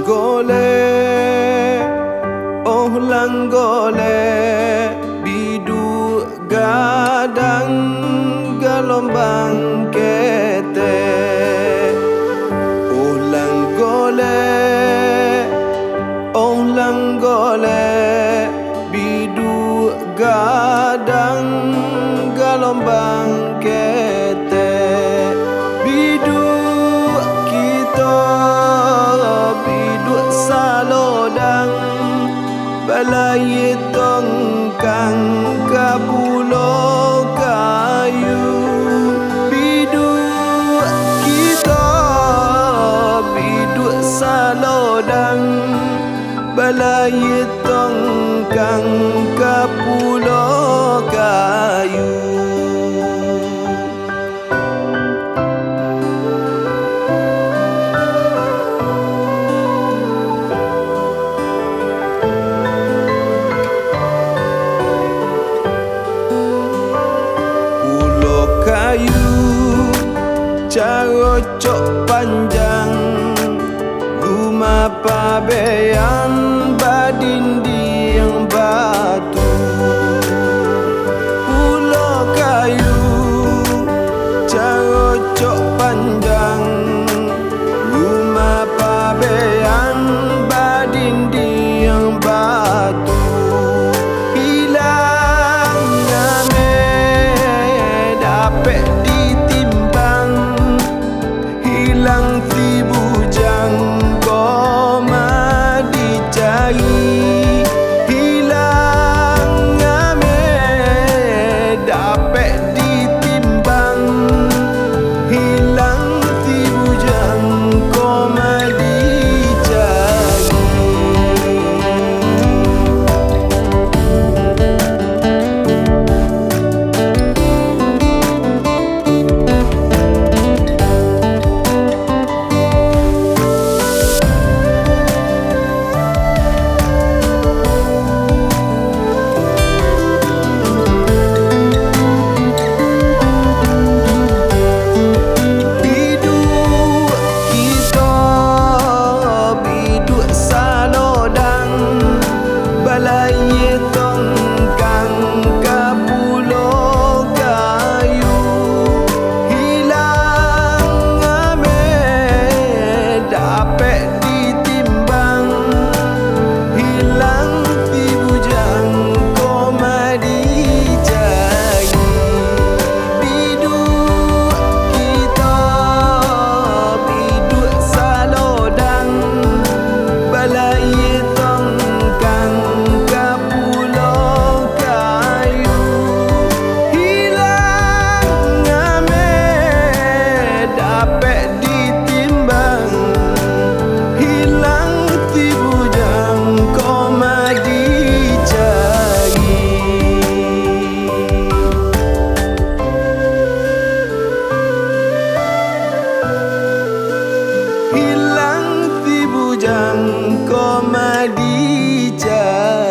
golek, oh lang golek, biduk gadang gelombang kete. Oh lang golek, oh lang golek, biduk gadang gelombang kete. Biduk kita biduk salodang, balai tongkang ke pulau kayu. Biduk kita biduk salodang, balai tongkang ke pulau kayu. Kayu cara cok panjang, rumah pabean badinding batu. Pulau kayu cara cok panjang, rumah pabean badinding batu. Hilang si bujang koma dicari, hilang ame dapet ditimbang. Hilang si bujang koma dicari. Hilang si bujang koma dicari.